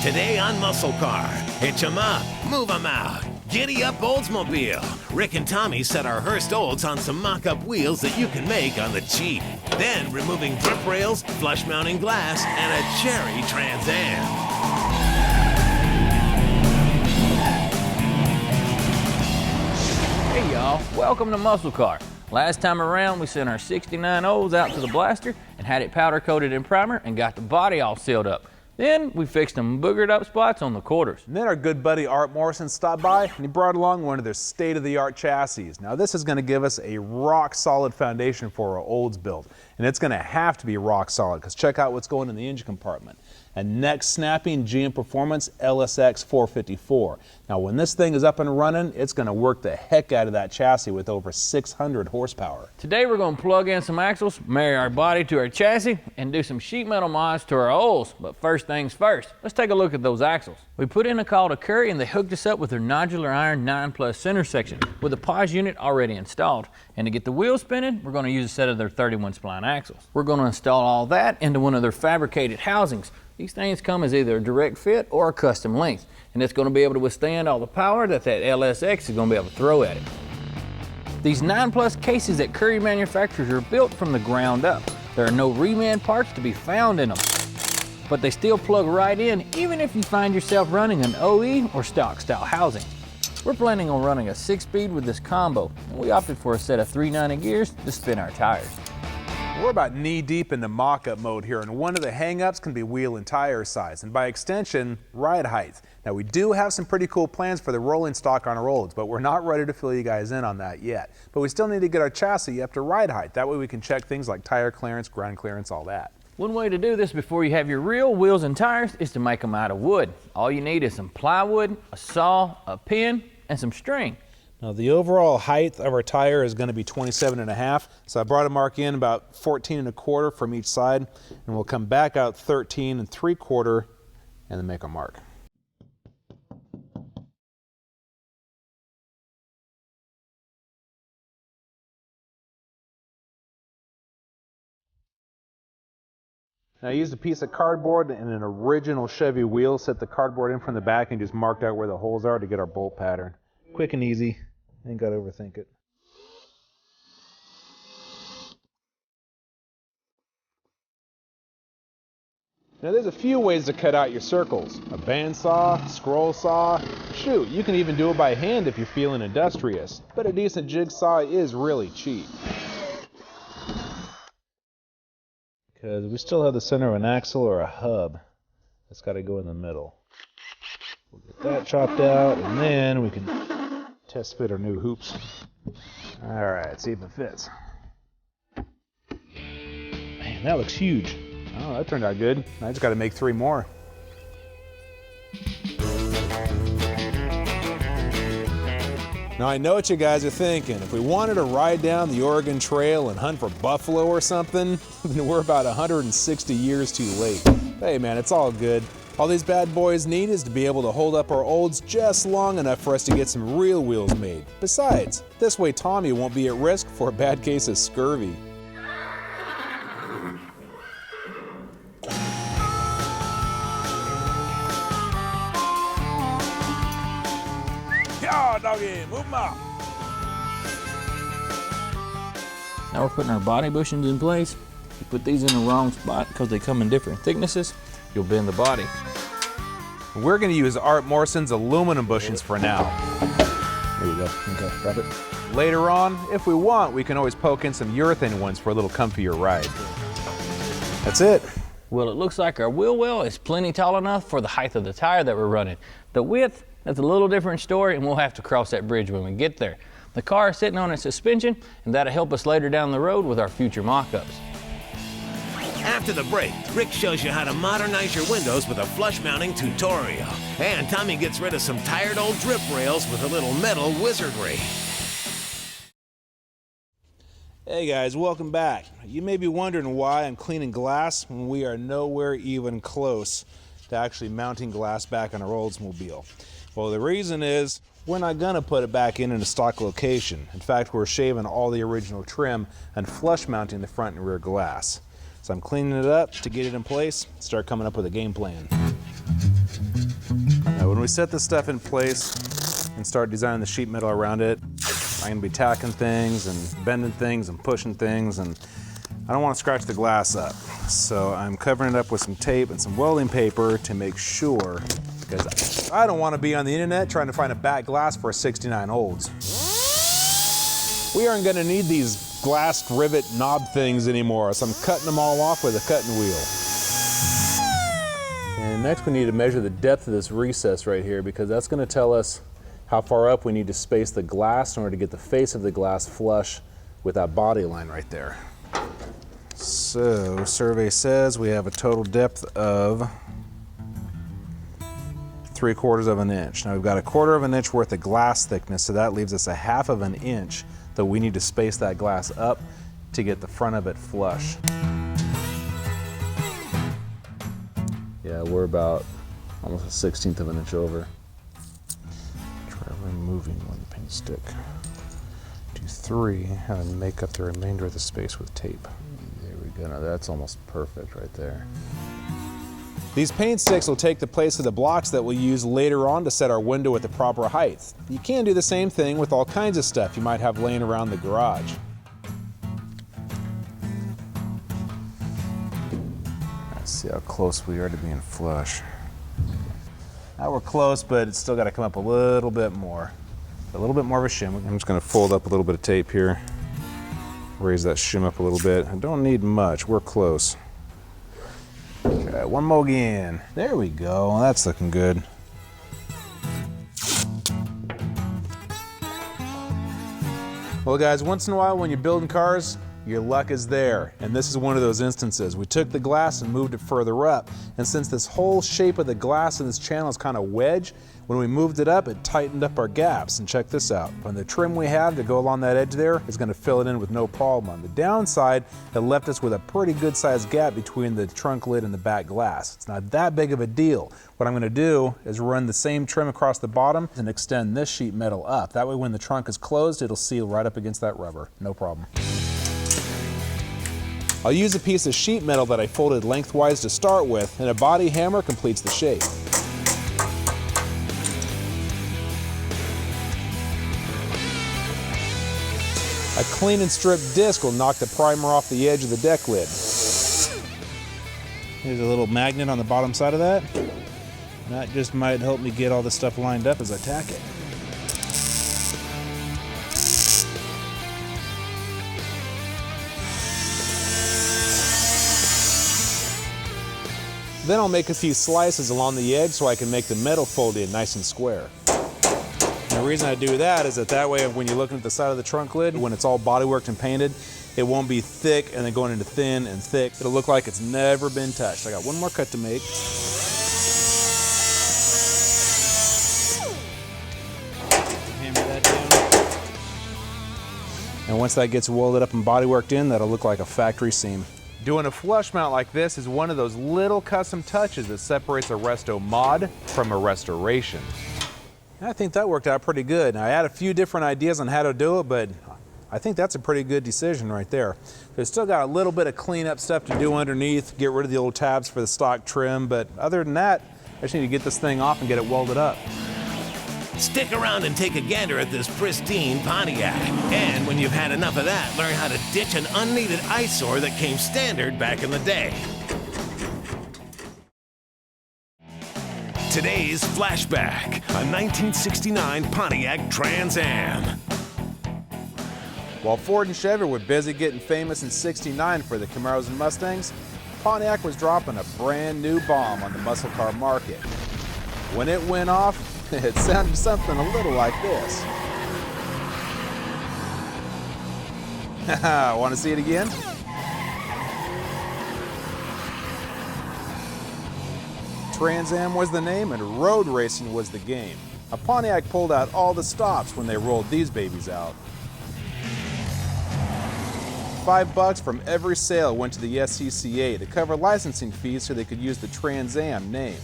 Today on MuscleCar, hitch 'em up, move 'em out. Giddy up Oldsmobile. Rick and Tommy set our Hurst Olds on some mock-up wheels that you can make on the cheap. Then removing drip rails, flush mounting glass, and a cherry Trans Am. Hey y'all, welcome to MuscleCar. Last time around we sent our 69 Olds out to the blaster and had it powder coated in primer and got the body all sealed up. Then we fixed some boogered up spots on the quarters. And then our good buddy Art Morrison stopped by and he brought along one of their state-of-the-art chassis. Now this is going to give us a rock solid foundation for our Olds build. And it's going to have to be rock solid because check out what's going in the engine compartment. A neck snapping GM Performance LSX 454. Now when this thing is up and running, it's going to work the heck out of that chassis with over 600 horsepower. Today we're going to plug in some axles, marry our body to our chassis, and do some sheet metal mods to our Olds. But first things first, let's take a look at those axles. We put in a call to Curry and they hooked us up with their nodular iron 9+ center section with a pause unit already installed. And to get the wheels spinning, we're going to use a set of their 31 spline axles. We're going to install all that into one of their fabricated housings. These things come as either a direct fit or a custom length, and it's going to be able to withstand all the power that LSX is going to be able to throw at it. These 9+ cases that Curry manufactures are built from the ground up. There are no reman parts to be found in them, but they still plug right in even if you find yourself running an OE or stock style housing. We're planning on running a 6-speed with this combo, and we opted for a set of 390 gears to spin our tires. We're about knee-deep into mock-up mode here, and one of the hang-ups can be wheel and tire size, and by extension, ride height. Now we do have some pretty cool plans for the rolling stock on our Olds, but we're not ready to fill you guys in on that yet. But we still need to get our chassis up to ride height. That way we can check things like tire clearance, ground clearance, all that. One way to do this before you have your real wheels and tires is to make them out of wood. All you need is some plywood, a saw, a pin, and some string. Now the overall height of our tire is going to be 27.5, so I brought a mark in about 14.25 from each side, and we'll come back out 13.75 and then make a mark. Now I used a piece of cardboard and an original Chevy wheel, set the cardboard in from the back and just marked out where the holes are to get our bolt pattern. Quick and easy. Ain't got to overthink it. Now there's a few ways to cut out your circles. A bandsaw, scroll saw, shoot, you can even do it by hand if you're feeling industrious. But a decent jigsaw is really cheap. Because we still have the center of an axle or a hub that's got to go in the middle. We'll get that chopped out and then we can test fit our new hoops. Alright, see if it fits. Man, that looks huge. Oh, that turned out good. I just got to make 3 more. Now I know what you guys are thinking. If we wanted to ride down the Oregon Trail and hunt for buffalo or something, then we're about 160 years too late. Hey man, it's all good. All these bad boys need is to be able to hold up our Olds just long enough for us to get some real wheels made. Besides, this way Tommy won't be at risk for a bad case of scurvy. Yeah, doggy, move 'em up. Now we're putting our body bushings in place. You put these in the wrong spot because they come in different thicknesses, you'll bend the body. We're going to use Art Morrison's aluminum bushings for now. There we go. Okay, grab it. Later on, if we want, we can always poke in some urethane ones for a little comfier ride. That's it. Well, it looks like our wheel well is plenty tall enough for the height of the tire that we're running. The width, that's a little different story, and we'll have to cross that bridge when we get there. The car is sitting on its suspension, and that'll help us later down the road with our future mock-ups. After the break, Rick shows you how to modernize your windows with a flush mounting tutorial. And Tommy gets rid of some tired old drip rails with a little metal wizardry. Hey guys, welcome back. You may be wondering why I'm cleaning glass when we are nowhere even close to actually mounting glass back on our Oldsmobile. Well, the reason is we're not gonna put it back in a stock location. In fact, we're shaving all the original trim and flush mounting the front and rear glass. So I'm cleaning it up to get it in place, start coming up with a game plan. Now, when we set this stuff in place and start designing the sheet metal around it, I'm gonna be tacking things and bending things and pushing things, and I don't want to scratch the glass up. So I'm covering it up with some tape and some welding paper to make sure, because I don't want to be on the internet trying to find a back glass for a 69 Olds. We aren't gonna need these glass rivet knob things anymore, so I'm cutting them all off with a cutting wheel. And next we need to measure the depth of this recess right here, because that's gonna tell us how far up we need to space the glass in order to get the face of the glass flush with that body line right there. So, survey says we have a total depth of 3/4 of an inch. Now we've got 1/4 of an inch worth of glass thickness, so that leaves us 1/2 of an inch that we need to space that glass up to get the front of it flush. Yeah, we're about almost 1/16 of an inch over. Try removing one paint stick. Do 3 and make up the remainder of the space with tape. There we go. Now that's almost perfect right there. These paint sticks will take the place of the blocks that we'll use later on to set our window at the proper height. You can do the same thing with all kinds of stuff you might have laying around the garage. Let's see how close we are to being flush. Now we're close, but it's still got to come up a little bit more. A little bit more of a shim. I'm just going to fold up a little bit of tape here. Raise that shim up a little bit. I don't need much. We're close. Okay, one more again. There we go. That's looking good. Well, guys, once in a while when you're building cars, your luck is there, and this is one of those instances. We took the glass and moved it further up, and since this whole shape of the glass in this channel is kind of wedge, when we moved it up, it tightened up our gaps. And check this out. From the trim we have to go along that edge there, is going to fill it in with no problem. On the downside, it left us with a pretty good sized gap between the trunk lid and the back glass. It's not that big of a deal. What I'm going to do is run the same trim across the bottom and extend this sheet metal up. That way when the trunk is closed, it'll seal right up against that rubber. No problem. I'll use a piece of sheet metal that I folded lengthwise to start with, and a body hammer completes the shape. A clean and stripped disc will knock the primer off the edge of the deck lid. Here's a little magnet on the bottom side of that. And that just might help me get all this stuff lined up as I tack it. Then I'll make a few slices along the edge so I can make the metal fold in nice and square. And the reason I do that is that way when you're looking at the side of the trunk lid, when it's all bodyworked and painted, it won't be thick and then going into thin and thick. It'll look like it's never been touched. I got one more cut to make. Hammer that down. And once that gets welded up and bodyworked in, that'll look like a factory seam. Doing a flush mount like this is one of those little custom touches that separates a resto mod from a restoration. I think that worked out pretty good. Now, I had a few different ideas on how to do it, but I think that's a pretty good decision right there. There's still got a little bit of cleanup stuff to do underneath, get rid of the old tabs for the stock trim, but other than that, I just need to get this thing off and get it welded up. Stick around and take a gander at this pristine Pontiac. And when you've had enough of that, learn how to ditch an unneeded eyesore that came standard back in the day. Today's Flashback, a 1969 Pontiac Trans Am. While Ford and Chevy were busy getting famous in '69 for the Camaros and Mustangs, Pontiac was dropping a brand new bomb on the muscle car market. When it went off, it sounded something a little like this. Want to see it again? Trans Am was the name and road racing was the game. A Pontiac pulled out all the stops when they rolled these babies out. $5 from every sale went to the SCCA to cover licensing fees so they could use the Trans Am name.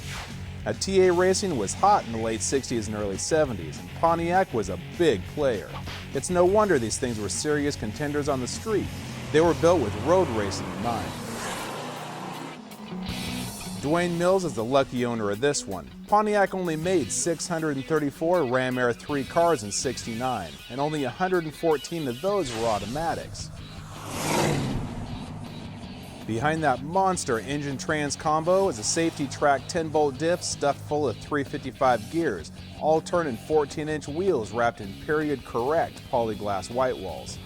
Now, TA racing was hot in the late 60s and early 70s, and Pontiac was a big player. It's no wonder these things were serious contenders on the street. They were built with road racing in mind. Dwayne Mills is the lucky owner of this one. Pontiac only made 634 Ram Air 3 cars in '69, and only 114 of those were automatics. Behind that monster engine trans combo is a safety track 10-bolt diff stuffed full of 355 gears, all turning 14-inch wheels wrapped in period correct polyglass white walls.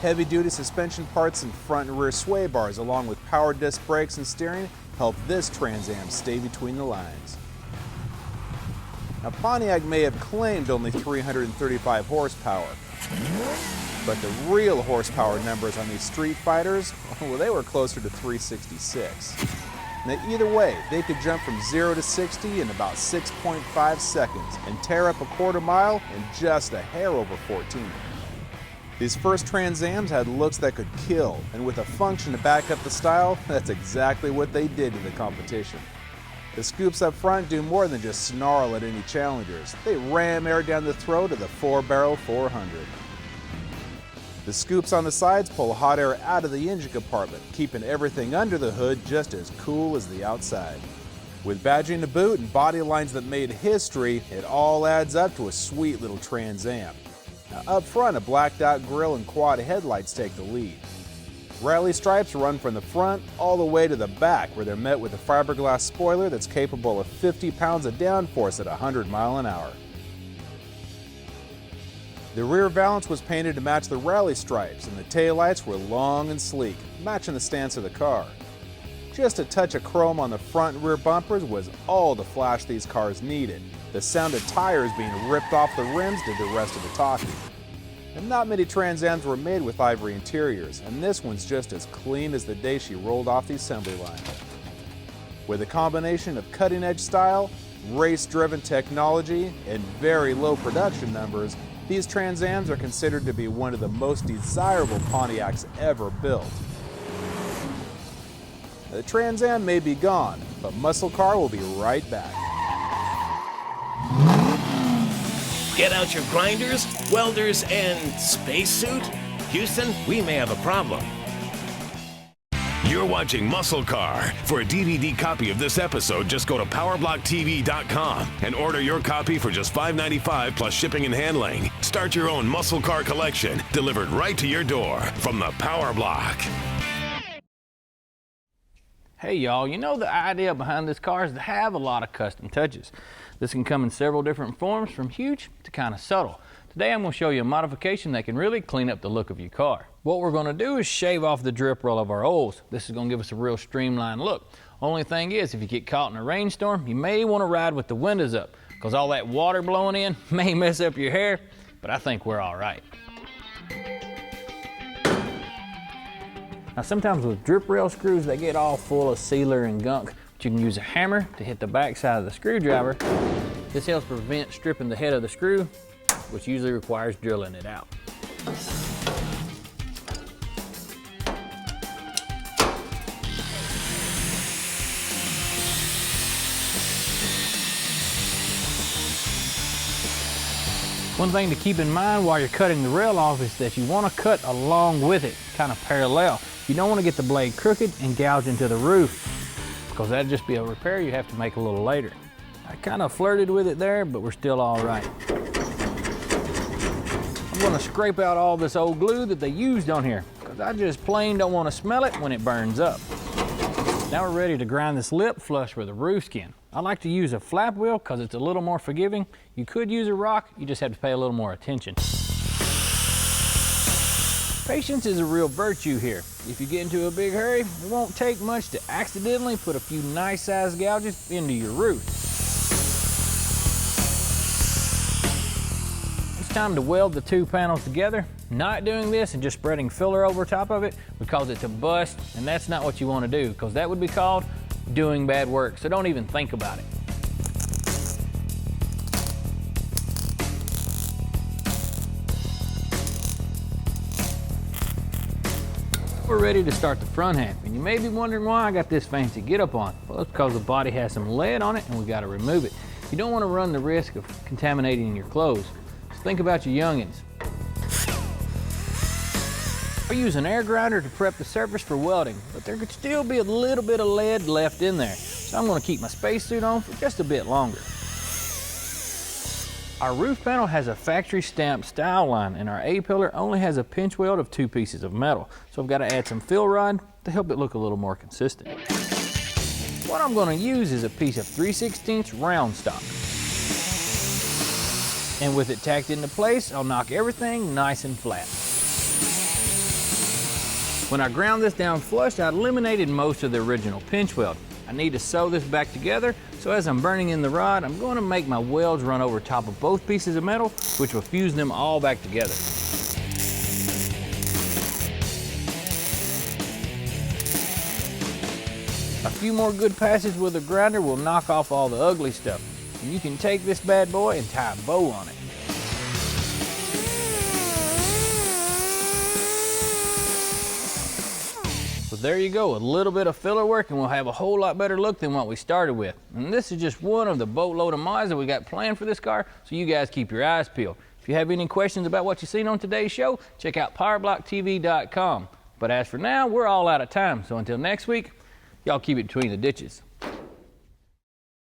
Heavy-duty suspension parts and front and rear sway bars along with power disc brakes and steering help this Trans Am stay between the lines. Now Pontiac may have claimed only 335 horsepower, but the real horsepower numbers on these Street Fighters, well, they were closer to 366. Now either way, they could jump from 0 to 60 in about 6.5 seconds and tear up a quarter mile in just a hair over 14. These first Trans Ams had looks that could kill, and with a function to back up the style, that's exactly what they did to the competition. The scoops up front do more than just snarl at any challengers. They ram air down the throat of the 4-barrel 400. The scoops on the sides pull hot air out of the engine compartment, keeping everything under the hood just as cool as the outside. With badging to boot and body lines that made history, it all adds up to a sweet little Trans Am. Now, up front, a blacked out grille and quad headlights take the lead. Rally stripes run from the front all the way to the back, where they're met with a fiberglass spoiler that's capable of 50 pounds of downforce at 100 miles an hour. The rear valance was painted to match the rally stripes, and the taillights were long and sleek, matching the stance of the car. Just a touch of chrome on the front and rear bumpers was all the flash these cars needed. The sound of tires being ripped off the rims did the rest of the talking. And not many Trans Ams were made with ivory interiors, and this one's just as clean as the day she rolled off the assembly line. With a combination of cutting-edge style, race-driven technology, and very low production numbers, these Trans Ams are considered to be one of the most desirable Pontiacs ever built. The Trans Am may be gone, but MuscleCar will be right back. Get out your grinders, welders, and spacesuit? Houston, we may have a problem. You're watching MuscleCar. For a DVD copy of this episode, just go to PowerBlockTV.com and order your copy for just $5.95 plus shipping and handling. Start your own MuscleCar collection, delivered right to your door from the PowerBlock. Hey y'all, you know the idea behind this car is to have a lot of custom touches. This can come in several different forms, from huge to kind of subtle. Today I'm going to show you a modification that can really clean up the look of your car. What we're going to do is shave off the drip roll of our oils. This is going to give us a real streamlined look. Only thing is, if you get caught in a rainstorm, you may want to ride with the windows up, because all that water blowing in may mess up your hair, but I think we're all right. Now sometimes with drip rail screws, they get all full of sealer and gunk, but you can use a hammer to hit the back side of the screwdriver. This helps prevent stripping the head of the screw, which usually requires drilling it out. One thing to keep in mind while you're cutting the rail off is that you want to cut along with it, kind of parallel. You don't want to get the blade crooked and gouge into the roof, because that'd just be a repair you have to make a little later. I kind of flirted with it there, but we're still all right. I'm going to scrape out all this old glue that they used on here, because I just plain don't want to smell it when it burns up. Now we're ready to grind this lip flush with the roof skin. I like to use a flap wheel because it's a little more forgiving. You could use a rock, you just have to pay a little more attention. Patience is a real virtue here. If you get into a big hurry, it won't take much to accidentally put a few nice sized gouges into your roof. It's time to weld the two panels together. Not doing this and just spreading filler over top of it would cause it to bust, and that's not what you want to do, because that would be called doing bad work, so don't even think about it. We're ready to start the front half, and you may be wondering why I got this fancy getup on. Well, it's because the body has some lead on it and we got to remove it. You don't want to run the risk of contaminating your clothes. Just think about your youngins. I use an air grinder to prep the surface for welding, but there could still be a little bit of lead left in there, so I'm going to keep my spacesuit on for just a bit longer. Our roof panel has a factory stamped style line, and our A-pillar only has a pinch weld of 2 pieces of metal, so I've got to add some fill rod to help it look a little more consistent. What I'm going to use is a piece of 3/16 round stock. And with it tacked into place, I'll knock everything nice and flat. When I ground this down flush, I eliminated most of the original pinch weld. I need to sew this back together, so as I'm burning in the rod, I'm going to make my welds run over top of both pieces of metal, which will fuse them all back together. A few more good passes with a grinder will knock off all the ugly stuff. And you can take this bad boy and tie a bow on it. So there you go, a little bit of filler work and we'll have a whole lot better look than what we started with. And this is just one of the boatload of mods that we got planned for this car, so you guys keep your eyes peeled. If you have any questions about what you've seen on today's show, check out PowerBlockTV.com. But as for now, we're all out of time, so until next week, y'all keep it between the ditches.